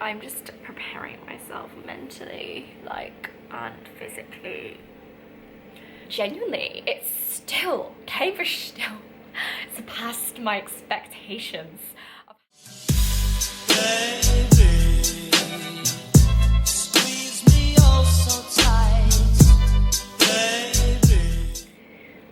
I'm just preparing myself mentally, like, and physically. Genuinely, Cambridge still surpassed my expectations. Baby, squeeze me oh so tight. Baby.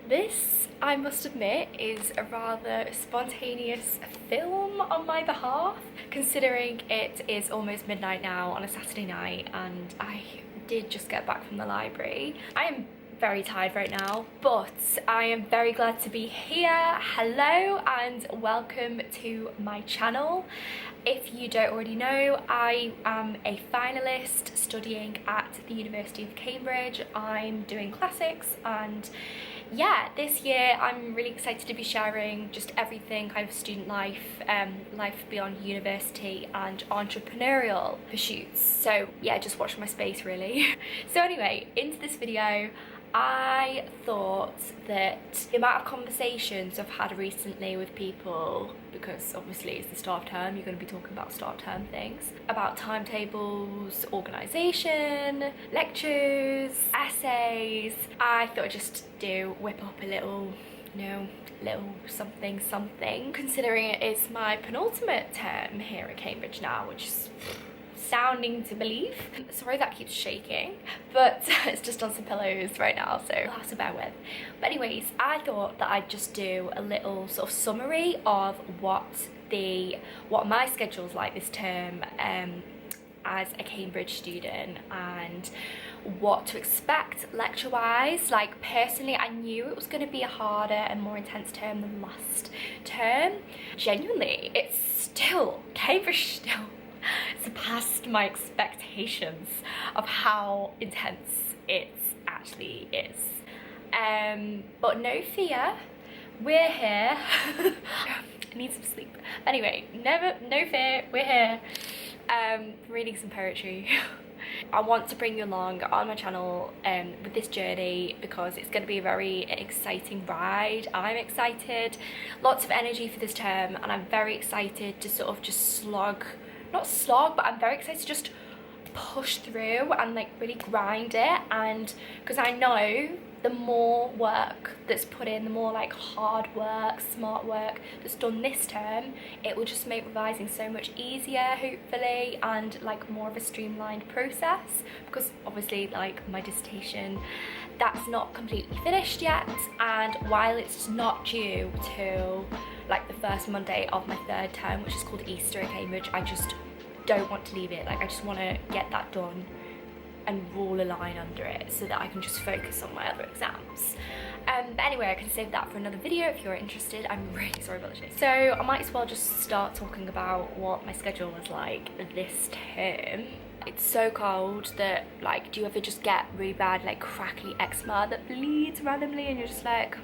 This, I must admit, is a rather spontaneous film on my behalf, considering it is almost midnight now on a Saturday night and I did just get back from the library. I am very tired right now, but I am very glad to be here. Hello and welcome to my channel. If you don't already know, I am a finalist studying at the University of Cambridge. I'm doing classics, and yeah, this year I'm really excited to be sharing just everything kind of student life, life beyond university and entrepreneurial pursuits. So yeah, just watch my space really. So anyway, into this video, I thought that the amount of conversations I've had recently with people, because obviously it's the start of term, you're going to be talking about start of term things, about timetables, organisation, lectures, essays. I thought I'd just whip up a little, you know, little something, considering it is my penultimate term here at Cambridge now, which is astounding to believe. Sorry that keeps shaking, but it's just on some pillows right now, so you'll have to bear with. But anyways, I thought that I'd just do a little sort of summary of what my schedule's like this term as a Cambridge student, and what to expect lecture wise. Like, personally, I knew it was going to be a harder and more intense term than last term. Genuinely, Cambridge still surpassed my expectations of how intense it actually is. But no fear, we're here. I need some sleep. Anyway, no fear, we're here. Reading some poetry. I want to bring you along on my channel with this journey because it's going to be a very exciting ride. I'm excited, lots of energy for this term, and I'm very excited to sort of just not slog, but I'm very excited to just push through and like really grind it. And because I know the more work that's put in, the more like hard work, smart work that's done this term, it will just make revising so much easier, hopefully, and like more of a streamlined process. Because obviously, like, my dissertation, that's not completely finished yet, and while it's not due till like the first Monday of my third term, which is called Easter at Cambridge, I just don't want to leave it. Like, I just want to get that done and rule a line under it so that I can just focus on my other exams. But anyway, I can save that for another video if you're interested. I'm really sorry about the chase. So I might as well just start talking about what my schedule was like this term. It's so cold that, like, do you ever just get really bad, like, crackly eczema that bleeds randomly and you're just like...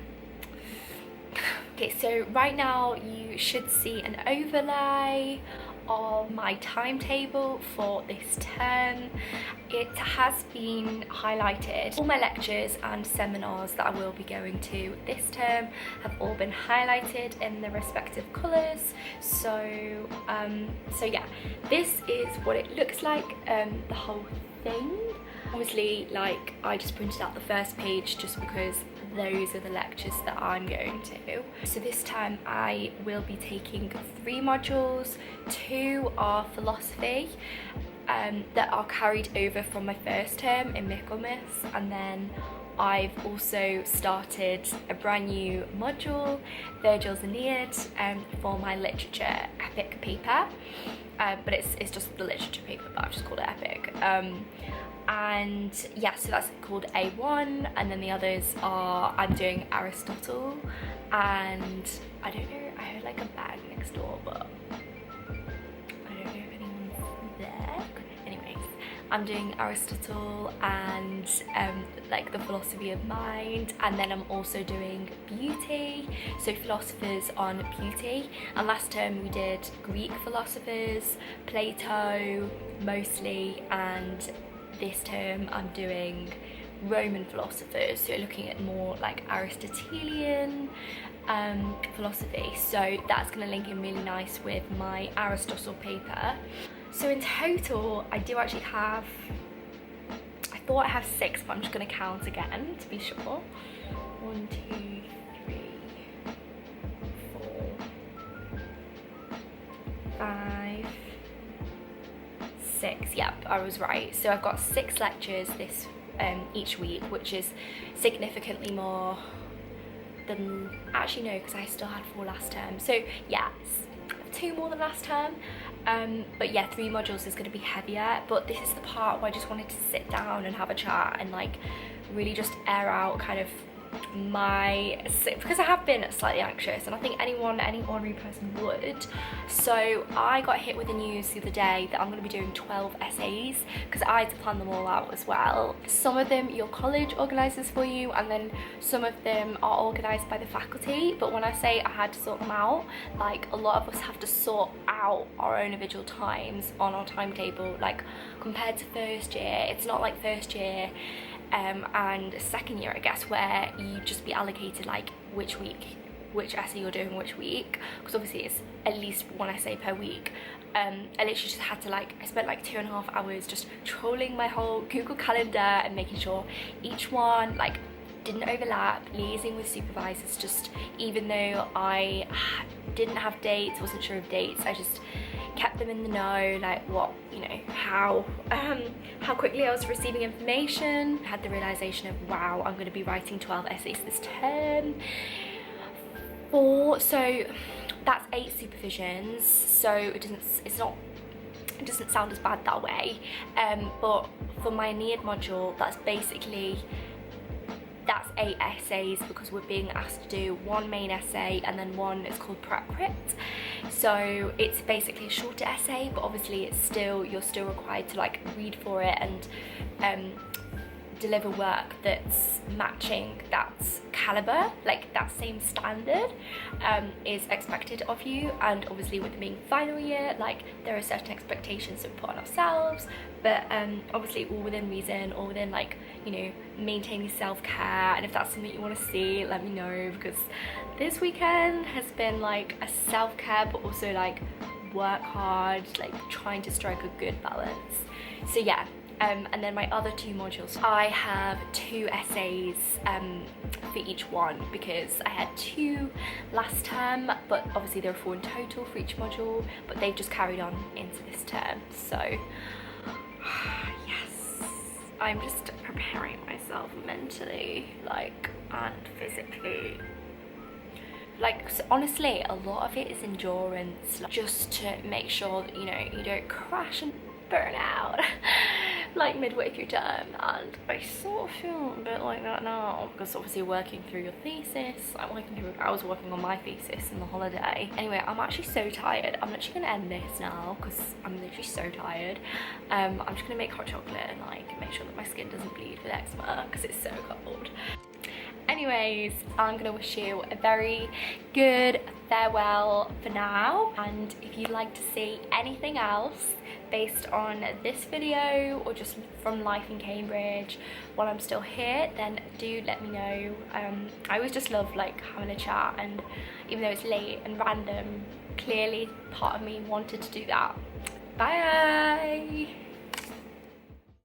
Okay, so right now you should see an overlay of my timetable for this term. It has been highlighted. All my lectures and seminars that I will be going to this term have all been highlighted in the respective colours. So yeah, this is what it looks like, the whole thing. Obviously, like, I just printed out the first page just because those are the lectures that I'm going to. So this time I will be taking 3 modules. 2 are philosophy that are carried over from my first term in Michaelmas, and then I've also started a brand new module, Virgil's Aeneid, for my literature epic paper. But it's just the literature paper, but I've just called it epic. And yeah, so that's called A1, and then the others are, I'm doing Aristotle, and I don't know, I heard like a bag next door, but I don't know if anyone's there. Anyways, I'm doing Aristotle and like the philosophy of mind, and then I'm also doing beauty, so philosophers on beauty. And last term we did Greek philosophers, Plato mostly, and this term I'm doing Roman philosophers, so looking at more like Aristotelian philosophy, so that's going to link in really nice with my Aristotle paper. So in total I do actually have, I thought I have 6, but I'm just going to count again to be sure. 1, 2, 3, 4, 5, 6. Yep, I was right. So I've got 6 lectures this each week, which is significantly more than, actually no, because I still had 4 last term. So yeah, 2 more than last term. But yeah, 3 modules is going to be heavier, but this is the part where I just wanted to sit down and have a chat and like really just air out kind of my, because I have been slightly anxious, and I think any ordinary person would. So I got hit with the news the other day that I'm going to be doing 12 essays, because I had to plan them all out as well. Some of them your college organises for you, and then some of them are organised by the faculty. But when I say I had to sort them out, like a lot of us have to sort out our own individual times on our timetable, like compared to first year. It's not like first year and second year, I guess, where you just be allocated like which essay you're doing which week, because obviously it's at least 1 essay per week. I literally just had to I spent like 2.5 hours just trolling my whole Google Calendar and making sure each one like didn't overlap, liaising with supervisors, just even though I didn't have dates, wasn't sure of dates, I just kept them in the know, like what, you know, how quickly I was receiving information. I had the realization of, wow, I'm going to be writing 12 essays this term. So that's 8 supervisions, so it doesn't sound as bad that way, but for my NEAD module, that's 8 essays, because we're being asked to do 1 main essay and then 1 is called prep crit. So it's basically a shorter essay, but obviously you're still required to like read for it and deliver work that's matching that caliber, like that same standard is expected of you. And obviously with it being final year, like there are certain expectations that we put on ourselves, but obviously all within reason, all within like, you know, maintaining self-care. And if that's something you want to see, let me know, because this weekend has been like a self-care but also like work hard, like trying to strike a good balance. So yeah. And then my other 2 modules, I have 2 essays for each one, because I had 2 last term, but obviously there are 4 in total for each module, but they've just carried on into this term. So yes, I'm just preparing myself mentally, like, and physically. Like, so honestly, a lot of it is endurance, like, just to make sure that, you know, you don't crash and burn out like midway through term. And I sort of feel a bit like that now, because obviously working through your thesis, I was working on my thesis in the holiday. Anyway, I'm actually so tired. I'm literally gonna end this now because I'm literally so tired. I'm just gonna make hot chocolate and like make sure that my skin doesn't bleed with eczema because it's so cold. Anyways, I'm gonna wish you a very good farewell for now, and if you'd like to see anything else based on this video or just from life in Cambridge while I'm still here, then do let me know. I always just love like having a chat, and even though it's late and random, clearly part of me wanted to do that. Bye.